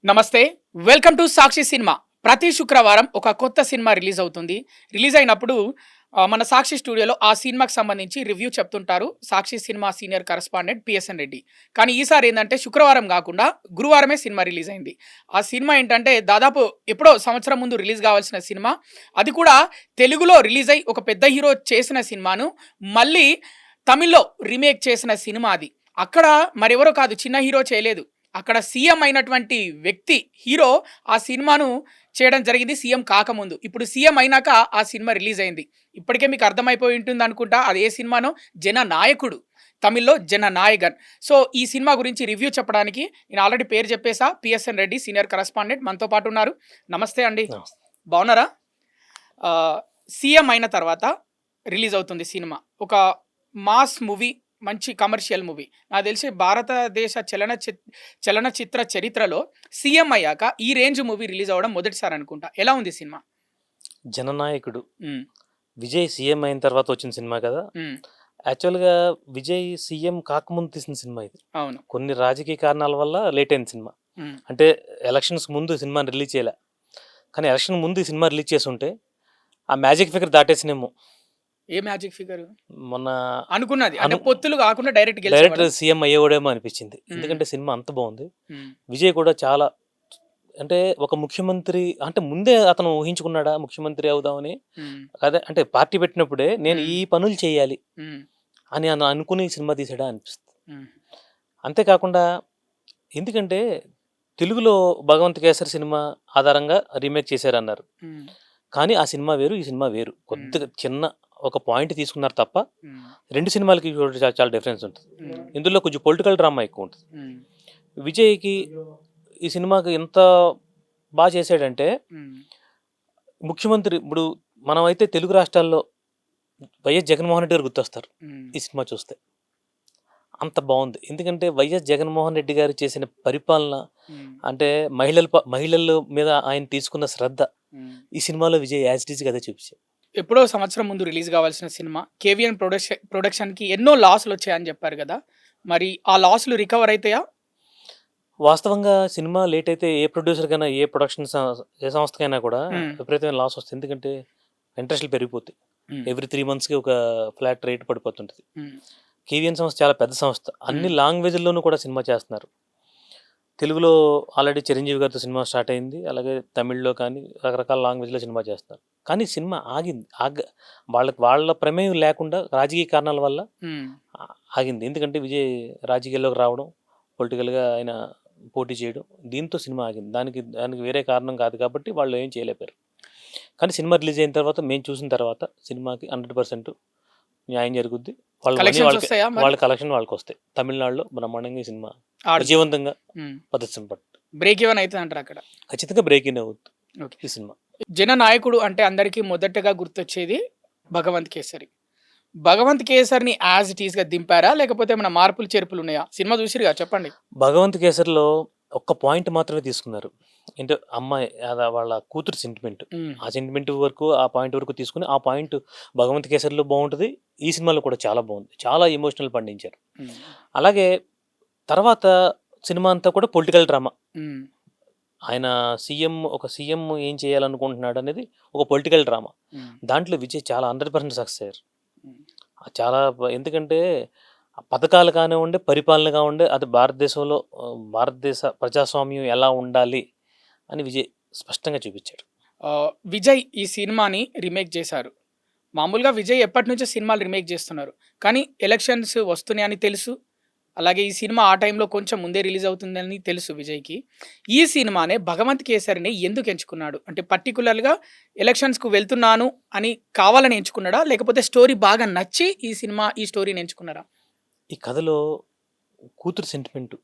నమస్తే. Welcome to Sakshi cinema. ప్రతి శుక్రవారం ఒక కొత్త సినిమా రిలీజ్ అవుతుంది. రిలీజ్ అయినప్పుడు మన సాక్షి స్టూడియోలో ఆ సినిమాకి సంబంధించి రివ్యూ చెప్తుంటారు Sakshi cinema senior correspondent PSN Reddy. కానీ ఈసారి ఏందంటే శుక్రవారం గాకుండా గురువారమే సినిమా రిలీజ్ అయింది. ఆ సినిమా ఏంటంటే దాదాపు ఎప్పుడో సంవత్సరం ముందు రిలీజ్ కావాల్సిన సినిమా. అది కూడా తెలుగులో రిలీజ్ అయ్యి ఒక పెద్ద హీరో చేసిన సినిమాను మళ్ళీ తమిళ్లో రీమేక్ చేసిన సినిమా అది. అక్కడ మరెవరో కాదు, చిన్న హీరో చేయలేదు. అక్కడ సీఎం అయినటువంటి వ్యక్తి హీరో ఆ సినిమాను చేయడం జరిగింది సీఎం కాకముందు. ఇప్పుడు సీఎం అయినాక ఆ సినిమా రిలీజ్ అయింది. ఇప్పటికే మీకు అర్థమైపోయి ఉంటుంది అనుకుంటా అది ఏ సినిమానో. జననాయకుడు, తమిళ్లో జననాయగన్. సో ఈ సినిమా గురించి రివ్యూ చెప్పడానికి నేను ఆల్రెడీ పేరు చెప్పేసా, పిఎస్ఎన్ రెడ్డి సీనియర్ కరెస్పాండెంట్ మనతో పాటు ఉన్నారు. నమస్తే అండి, బాగున్నారా? సీఎం అయిన తర్వాత రిలీజ్ అవుతుంది సినిమా. ఒక మాస్ మూవీ, మంచి కమర్షియల్ మూవీ. నాకు తెలిసి భారతదేశ చలనచిత్ర చరిత్రలో సీఎం అయ్యాక ఈ రేంజ్ మూవీ రిలీజ్ అవ్వడం మొదటిసారి అనుకుంటా. ఎలా ఉంది సినిమా? జననాయకుడు మ్మ్. విజయ్ సీఎం అయిన తర్వాత వచ్చిన సినిమా కదా. మ్మ్. యాక్చువల్గా విజయ్ సీఎం కాకముందు తీసిన సినిమా ఇది. అవును. కొన్ని రాజకీయ కారణాల వల్ల లేట్ అయిన సినిమా. మ్మ్. అంటే ఎలక్షన్స్ ముందు సినిమా రిలీజ్ చేయలే, కానీ ఎలక్షన్ ముందు ఈ సినిమా రిలీజ్ చేసి ఉంటే ఆ మ్యాజిక్ ఫిగర్ దాటేసినేమో. ఏ మ్యాజిక్ ఫిగర్ మొన్న అనుకున్నది అంటే పొత్తులు కాకుండా డైరెక్ట్ డైరెక్ట్ సీఎం అయ్యేవాడేమో అనిపించింది. ఎందుకంటే సినిమా అంత బాగుంది. విజయ్ కూడా చాలా, అంటే ఒక ముఖ్యమంత్రి అంటే ముందే అతను ఊహించుకున్నాడా ముఖ్యమంత్రి అవుదామని? అదే అంటే పార్టీ పెట్టినప్పుడే నేను ఈ పనులు చేయాలి అని అనుకుని సినిమా తీసాడా అనిపిస్తుంది. అంతేకాకుండా ఎందుకంటే తెలుగులో భగవంత్ కేసరి సినిమా ఆధారంగా రీమేక్ చేశారన్నారు, కానీ ఆ సినిమా వేరు, ఈ సినిమా వేరు. కొద్దిగా చిన్న ఒక పాయింట్ తీసుకున్నారు తప్ప రెండు సినిమాలకి చాలా డిఫరెన్స్ ఉంటుంది. ఇందులో కొంచెం పొలిటికల్ డ్రామా ఎక్కువ ఉంటుంది. విజయ్కి ఈ సినిమాకి ఎంత బాగా చేశాడంటే, ముఖ్యమంత్రి ఇప్పుడు మనమైతే తెలుగు రాష్ట్రాల్లో వైఎస్ జగన్మోహన్ రెడ్డి గారు గుర్తొస్తారు ఈ సినిమా చూస్తే. అంత బాగుంది. ఎందుకంటే వైఎస్ జగన్మోహన్ రెడ్డి గారు చేసిన పరిపాలన, అంటే మహిళల మీద ఆయన తీసుకున్న శ్రద్ధ ఈ సినిమాలో విజయ్ యాజ్ ఇట్ ఈజ్ గా అదే చూపించారు. ఎప్పుడో సంవత్సరం ముందు రిలీజ్ కావాల్సిన సినిమా కేవీఎన్ ప్రొడక్షన్కి ఎన్నో లాసులు వచ్చాయని చెప్పారు కదా, మరి ఆ లాసులు రికవర్ అవుతాయా? వాస్తవంగా సినిమా లేట్ అయితే ఏ ప్రొడ్యూసర్ కైనా, ఏ ప్రొడక్షన్ ఏ సంస్థకైనా కూడా విపరీతమైన లాస్ వస్తుంది. ఎందుకంటే ఇంట్రెస్ట్లు పెరిగిపోతాయి. ఎవ్రీ 3 monthsకి ఒక ఫ్లాట్ రేట్ పడిపోతుంటుంది. కేవీఎన్ సంస్థ చాలా పెద్ద సంస్థ, అన్ని లాంగ్వేజ్ల్లోనూ కూడా సినిమా చేస్తున్నారు. తెలుగులో ఆల్రెడీ చిరంజీవి గారితో సినిమా స్టార్ట్ అయింది, అలాగే తమిళ్లో కానీ రకరకాల లాంగ్వేజ్లో సినిమా చేస్తున్నారు. కానీ సినిమా ఆగింది. వాళ్ళ ప్రమేయం లేకుండా రాజకీయ కారణాల వల్ల ఆగింది. ఎందుకంటే విజయ్ రాజకీయాల్లోకి రావడం, పొలిటికల్గా ఆయన పోటీ చేయడం, దీంతో సినిమా ఆగింది. దానికి వేరే కారణం కాదు కాబట్టి వాళ్ళు ఏం చేయలేపారు. కానీ సినిమా రిలీజ్ అయిన తర్వాత మేము చూసిన తర్వాత సినిమాకి 100% న్యాయం జరుగుద్ది. వాళ్ళ కలెక్షన్ వాళ్ళకి వస్తాయి. తమిళనాడులో బ్రహ్మాండంగా ఈ సినిమా విజయవంతంగా ప్రదర్శన పడుతుంది. బ్రేక్ ఈవెన్ అవుతుంది అంటారు అక్కడ? ఖచ్చితంగా బ్రేక్ ఇన్ అవుతుంది ఈ సినిమా. జననాయకుడు అంటే అందరికీ మొదటగా గుర్తొచ్చేది భగవంత్ కేసరి. భగవంత్ కేసరిని యాజ్ ఇట్ ఈస్ గా దింపారా, లేకపోతే ఏమైనా మార్పులు చేర్పులు ఉన్నాయా? సినిమా చూసిరుగా, చెప్పండి. భగవంత్ కేసరిలో ఒక్క పాయింట్ మాత్రమే తీసుకున్నారు. ఏంటో అమ్మాయి వాళ్ళ కూతురు సెంటిమెంట్, ఆ సెంటిమెంట్ వరకు, ఆ పాయింట్ వరకు తీసుకుని ఆ పాయింట్ భగవంత్ కేసరిలో బాగుంటుంది, ఈ సినిమాలో కూడా చాలా బాగుంది. చాలా ఎమోషనల్ పండించారు. అలాగే తర్వాత సినిమా అంతా కూడా పొలిటికల్ డ్రామా. ఆయన ఒక సీఎం ఏం చేయాలనుకుంటున్నాడు అనేది ఒక పొలిటికల్ డ్రామా. దాంట్లో విజయ్ చాలా 100% సక్సెస్ అయ్యారు. చాలా, ఎందుకంటే పథకాలు కానివ్వండి, పరిపాలన కానివ్వండి, అది భారతదేశ ప్రజాస్వామ్యం ఎలా ఉండాలి అని విజయ్ స్పష్టంగా చూపించాడు. విజయ్ ఈ సినిమాని రీమేక్ చేశారు. మామూలుగా విజయ్ ఎప్పటి నుంచో సినిమాలు రీమేక్ చేస్తున్నారు, కానీ ఎలక్షన్స్ వస్తున్నాయని తెలుసు, అలాగే ఈ సినిమా ఆ టైంలో కొంచెం ముందే రిలీజ్ అవుతుందని తెలుసు విజయ్కి. ఈ సినిమానే భగవంత్ కేసరిని ఎందుకు ఎంచుకున్నాడు? అంటే పర్టికులర్గా ఎలక్షన్స్కు వెళ్తున్నాను అని కావాలని ఎంచుకున్నాడా, లేకపోతే స్టోరీ బాగా నచ్చి ఈ స్టోరీని ఎంచుకున్నారా? ఈ కథలో కూతురు సెంటిమెంటు,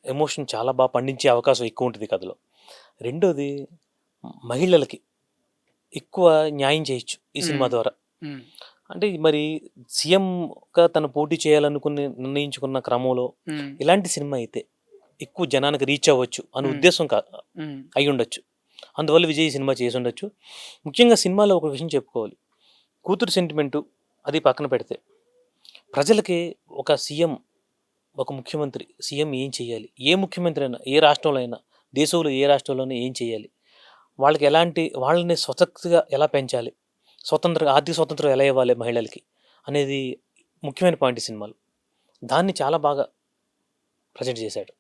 ఎమోషన్ చాలా బాగా పండించే అవకాశం ఎక్కువ ఉంటుంది కథలో. రెండోది, మహిళలకి ఎక్కువ న్యాయం చేయొచ్చు ఈ సినిమా ద్వారా. అంటే మరి సీఎంగా తను పోటీ నిర్ణయించుకున్న క్రమంలో ఇలాంటి సినిమా అయితే ఎక్కువ జనానికి రీచ్ అవ్వచ్చు అనే ఉద్దేశం అయి ఉండొచ్చు. అందువల్ల విజయ్ సినిమా చేసి ఉండొచ్చు. ముఖ్యంగా సినిమాలో ఒక విషయం చెప్పుకోవాలి, కూతురు సెంటిమెంటు అది పక్కన పెడితే, ప్రజలకి ఒక సీఎం, ఒక ముఖ్యమంత్రి, సీఎం ఏం చేయాలి, ఏ ముఖ్యమంత్రి అయినా, ఏ రాష్ట్రంలో అయినా దేశంలో ఏ రాష్ట్రంలోనే ఏం చేయాలి, వాళ్ళకి ఎలాంటి వాళ్ళని స్వతక్తిగా ఎలా పెంచాలి, ఆర్థిక స్వతంత్రం ఎలా ఇవ్వాలి మహిళలకి అనేది ముఖ్యమైన పాయింట్ ఈ సినిమాలో. దాన్ని చాలా బాగా ప్రజెంట్ చేశాడు.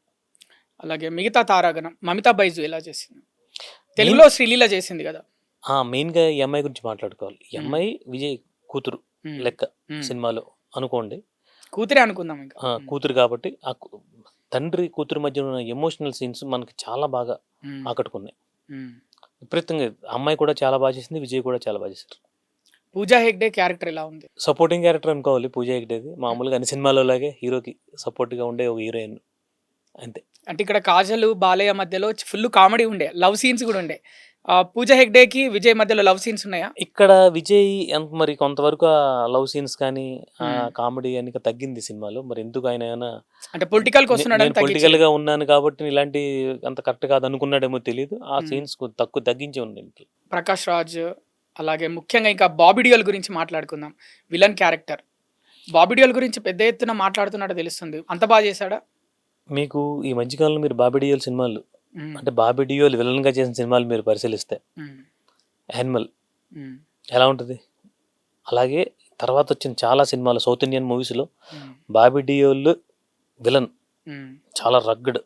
అలాగే మిగతా తారాగణం మమితా బైజు ఎలా చేసింది? తెలుగులో శ్రీలీల చేసింది కదా. మెయిన్గా ఈ అమ్మాయి గురించి మాట్లాడుకోవాలి. ఈ అమ్మాయి విజయ్ కూతురు లెక్క సినిమాలో అనుకోండి. కూతురే అనుకుందాం ఇంకా. కూతురు కాబట్టి తండ్రి కూతురు మధ్య ఉన్న ఎమోషనల్ సీన్స్ మనకి చాలా బాగా ఆకట్టుకున్నాయి. విపరీతంగా అమ్మాయి కూడా చాలా బాగా చేసింది, విజయ్ కూడా చాలా బాగా చేశారు. పూజా హెగ్డే క్యారెక్టర్ ఎలా ఉంది? సపోర్టింగ్ క్యారెక్టర్ అనుకోవాలి పూజా హెగ్డేది. మామూలుగా అన్ని సినిమాలో లాగే హీరోకి సపోర్ట్గా ఉండే ఒక హీరోయిన్ అంతే. అంటే ఇక్కడ కాజల్ బాలయ్య మధ్యలో ఫుల్ కామెడీ ఉండే, లవ్ సీన్స్ కూడా ఉండే. పూజా హెగ్డేకి విజయ్ మధ్యలో లవ్ సీన్స్ ఉన్నాయా? ఇక్కడ విజయ్ మరి కొంతవరకు ఆ లవ్ సీన్స్ కానీ కామెడీ అని తగ్గింది సినిమాలో. మరి ఎందుకు ఆయన ఏమైనా అంటే పొలిటికల్ పొలిటికల్ గా ఉన్నాను కాబట్టి ఇలాంటి అంత కరెక్ట్ కాదు అనుకున్నాడేమో తెలియదు. ఆ సీన్స్ తగ్గించి ఉంది. ప్రకాష్ రాజ్ అలాగే ముఖ్యంగా ఇంకా బాబీ డియోల్ గురించి మాట్లాడుకుందాం. విలన్ క్యారెక్టర్ బాబీ డియోల్ గురించి పెద్ద ఎత్తున మాట్లాడుతున్నాడో తెలుస్తుంది. అంత బాగా చేశాడా? మీకు ఈ మధ్యకాలంలో మీరు బాబీ డియోల్ సినిమాలు అంటే బాబీ డియోల్ విలన్ గా చేసిన సినిమాలు మీరు పరిశీలిస్తే యానిమల్ ఎలా ఉంటుంది, అలాగే తర్వాత వచ్చిన చాలా సినిమాలు సౌత్ ఇండియన్ మూవీస్లో బాబీ డియోల్ విలన్ చాలా రగ్గడ్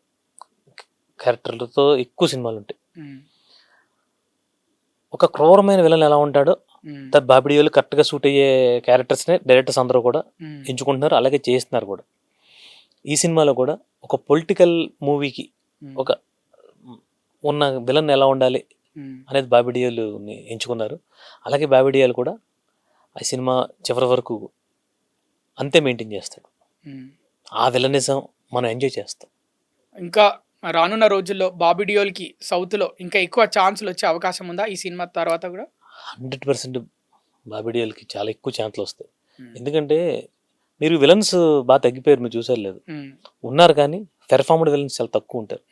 క్యారెక్టర్లతో ఎక్కువ సినిమాలు ఉంటాయి. ఒక క్రూరమైన విలన్ ఎలా ఉంటాడో బాబీ డియోల్ కరెక్ట్గా సూట్ అయ్యే క్యారెక్టర్స్నే డైరెక్టర్స్ అందరూ కూడా ఎంచుకుంటున్నారు, అలాగే చేస్తున్నారు కూడా. ఈ సినిమాలో కూడా ఒక పొలిటికల్ మూవీకి ఒక ఉన్న విలన్ ఎలా ఉండాలి అనేది బాబీ డియోల్ ఎంచుకున్నారు. అలాగే బాబీ డియోల్ కూడా ఆ సినిమా చివరి వరకు అంతే మెయింటైన్ చేస్తాడు. ఆ విలనిజం మనం ఎంజాయ్ చేస్తాం. ఇంకా రానున్న రోజుల్లో బాబీ డియోల్కి సౌత్లో ఇంకా ఎక్కువ ఛాన్సులు వచ్చే అవకాశం ఉందా ఈ సినిమా తర్వాత కూడా? 100% బాబీ డియోల్కి చాలా ఎక్కువ ఛాన్సులు వస్తాయి. ఎందుకంటే మీరు విలన్స్ బాగా తగ్గిపోయారు, మీరు చూసారు లేదు, ఉన్నారు కానీ పెర్ఫార్మ్డ్ విలన్స్ చాలా తక్కువ ఉంటారు.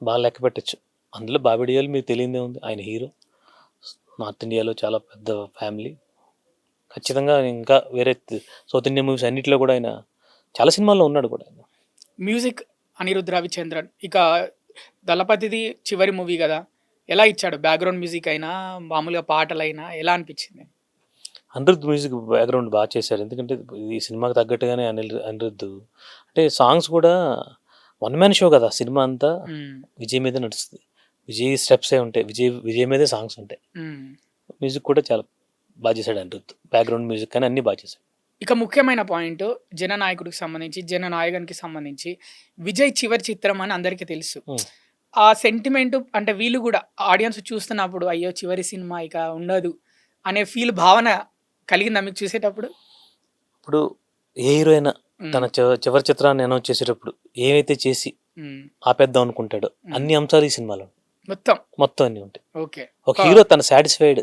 బాగా లెక్క పెట్టచ్చు. అందులో బాబీ డియోల్ మీకు తెలియదే ఉంది, ఆయన హీరో, నార్త్ ఇండియాలో చాలా పెద్ద ఫ్యామిలీ. ఖచ్చితంగా ఇంకా వేరే సౌత్ ఇండియన్ మూవీస్ అన్నింటిలో కూడా ఆయన చాలా సినిమాల్లో ఉన్నాడు కూడా. ఆయన మ్యూజిక్ అనిరుద్ధ్ రవిచంద్రన్, ఇక దళపతిది చివరి మూవీ కదా, ఎలా ఇచ్చాడు? బ్యాక్గ్రౌండ్ మ్యూజిక్ అయినా మామూలుగా పాటలైనా ఎలా అనిపించింది? అనిరుద్ధ్ మ్యూజిక్ బ్యాక్గ్రౌండ్ బాగా చేశారు. ఎందుకంటే ఈ సినిమాకి తగ్గట్టుగానే అనిరుద్ధ్ అంటే సాంగ్స్ కూడా వన్ మ్యాన్ షో కదా, సినిమా అంతా విజయ్ మీదే నడుస్తుంది. విజయ్ స్టెప్సే ఉంటాయి, విజయ్ మీదే సాంగ్స్ ఉంటాయి. మ్యూజిక్ కూడా చాలా బాగా చేశాడు అనిరుద్ధ్, బ్యాక్గ్రౌండ్ మ్యూజిక్ కానీ అన్ని బాగా చేశాడు. ఇక ముఖ్యమైన పాయింట్ జననాయకుడికి సంబంధించి, జననాయకునికి సంబంధించి విజయ్ చివరి చిత్రం అని అందరికీ తెలుసు. ఆ సెంటిమెంట్ అంటే వీళ్ళు కూడా ఆడియన్స్ చూస్తున్నప్పుడు అయ్యో చివరి సినిమా ఇక ఉండదు అనే భావన కలిగిందా మీకు చూసేటప్పుడు? ఇప్పుడు ఏ హీరో అయినా తన చివరి చిత్రాన్ని అనౌన్స్ చేసేటప్పుడు ఏమైతే చేసి ఆపేద్దాం అనుకుంటాడో అన్ని అంశాలు ఈ సినిమాలో మొత్తం అన్ని ఉంటాయి. ఒక హీరో తన సాటిస్ఫైడ్,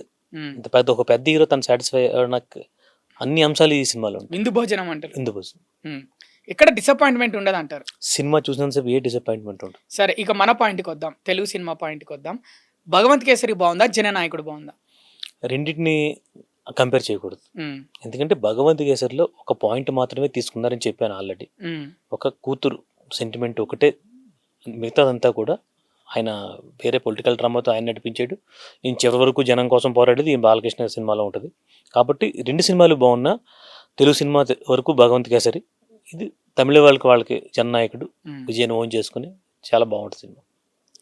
ఒక పెద్ద హీరో తన సాటిస్ఫై నాకు అన్ని అంశాలు ఈ సినిమాలో ఉంటాయి. విందు భోజనం అంటారు. విందు భోజనం ఎక్కడ డిసప్పాయింట్మెంట్ ఉండదు అంటారు. సినిమా చూసినంతసేపు ఏ డిసప్పాయింట్మెంట్ ఉండదు. సరే, ఇక మన పాయింట్కి వద్దాం, తెలుగు సినిమా పాయింట్కి వద్దాం. భగవంత్ కేసరి బాగుందా, జననాయకుడు బాగుందా? రెండింటిని కంపేర్ చేయకూడదు. ఎందుకంటే భగవంత్ కేసరిలో ఒక పాయింట్ మాత్రమే తీసుకున్నారని చెప్పాను ఆల్రెడీ. ఒక కూతురు సెంటిమెంట్ ఒకటే, మిగతాదంతా కూడా ఆయన వేరే పొలిటికల్ డ్రామాతో ఆయన నడిపించాడు. నేను చివరి వరకు జనం కోసం పోరాడేది ఈ బాలకృష్ణ సినిమాలో ఉంటుంది. కాబట్టి రెండు సినిమాలు బాగున్నా తెలుగు సినిమా వరకు భగవంత్ కేసరి, ఇది తమిళ వాళ్ళకి జననాయకుడు విజయ్ ఓన్ చేసుకుని చాలా బాగుంటుంది సినిమా.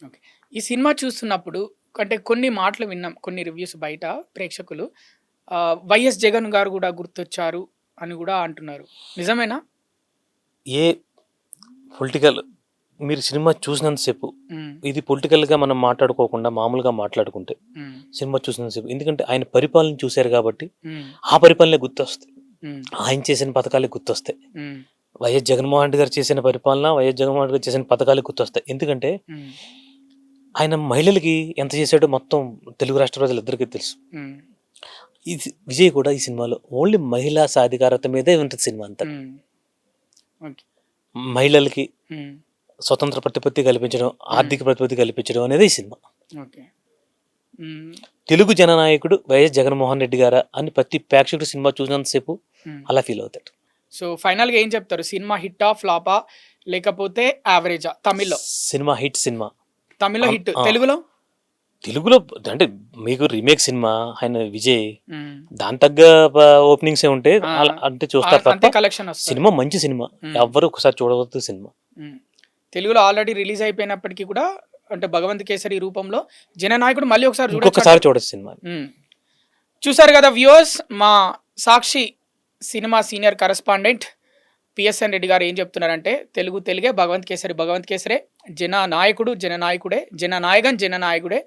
ఓకే, ఈ సినిమా చూస్తున్నప్పుడు అంటే కొన్ని మాటలు విన్నాం, కొన్ని రివ్యూస్ బయట ప్రేక్షకులు వైఎస్ జగన్ గారు కూడా గుర్తొచ్చారు అని కూడా అంటున్నారు, నిజమేనా? ఏ పొలిటికల్ మీరు సినిమా చూసినంతసేపు ఇది పొలిటికల్గా మనం మాట్లాడుకోకుండా మామూలుగా మాట్లాడుకుంటే సినిమా చూసినంతసేపు, ఎందుకంటే ఆయన పరిపాలన చూశారు కాబట్టి ఆ పరిపాలనే గుర్తొస్తాయి, ఆయన చేసిన పథకాలే గుర్తొస్తాయి. వైఎస్ జగన్మోహన్ రెడ్డి గారు చేసిన పరిపాలన, వైఎస్ జగన్మోహన్ రెడ్డి గారు చేసిన పథకాలే గుర్తొస్తాయి. ఎందుకంటే ఆయన మహిళలకి ఎంత చేశాడో మొత్తం తెలుగు రాష్ట్ర ప్రజలందరికీ తెలుసు. ఇది విజయ్ కూడా ఈ సినిమాలో ఓన్లీ మహిళా సాధికారత మీదే ఉంటుంది సినిమా అంతా. మహిళలకి స్వతంత్ర ప్రతిపత్తి కల్పించడం, ఆర్థిక ప్రతిపత్తి కల్పించడం అనేది ఈ సినిమా. తెలుగు జననాయకుడు వైఎస్ జగన్మోహన్ రెడ్డి గారా అని ప్రతి ప్రేక్షకుడు సినిమా చూసినంతసేపు అలా ఫీల్ అవుతాడు. సో ఫైనల్గా ఏం చెప్తారు? సినిమా హిట్టా ఫ్లాపా లేకపోతే యావరేజా? తమిళ్లో సినిమా హిట్ సినిమా. తమిళ్లో ఆ, హిట్, ఆ. తెలుగులో తెలుగులో అంటే మీకు రీమేక్ సినిమా ఆయన విజయ్ ఉమ్. దాని తగ్గ ఓపెనింగ్స్ ఏ ఉంటే ఆ, అంటే చూస్తారు అంతే తప్ప కలెక్షన్ వస్తుంది. సినిమా మంచి సినిమా, ఎవ్వరు ఒకసారి చూడవద్దు సినిమా. తెలుగులో ఆల్రెడీ రిలీజ్ అయిపోయినప్పటికీ కూడా అంటే భగవంత్ కేసరి రూపంలో జననాయకుడు మళ్ళీ ఒకసారి ఇంకొకసారి చూడొచ్చు. చూడొచ్చు సినిమా. చూసారు కదా వ్యూవర్స్, మా Sakshi cinema senior correspondent PSN Reddy గారు ఏం చెప్తున్నారంటే తెలుగే, భగవంత్ కేసరే, జననాయకుడే, జననాయకుడే.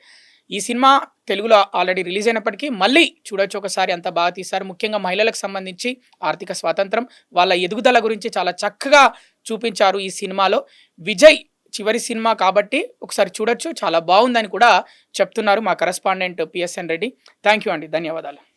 ఈ సినిమా తెలుగులో ఆల్రెడీ రిలీజ్ అయినప్పటికీ మళ్ళీ చూడొచ్చు ఒకసారి, అంత బాగా తీశారు. ముఖ్యంగా మహిళలకు సంబంధించి ఆర్థిక స్వాతంత్రం, వాళ్ళ ఎదుగుదల గురించి చాలా చక్కగా చూపించారు ఈ సినిమాలో. విజయ్ చివరి సినిమా కాబట్టి ఒకసారి చూడొచ్చు, చాలా బాగుందని కూడా చెప్తున్నారు మా correspondent PSN Reddy. Thank you అండి, ధన్యవాదాలు.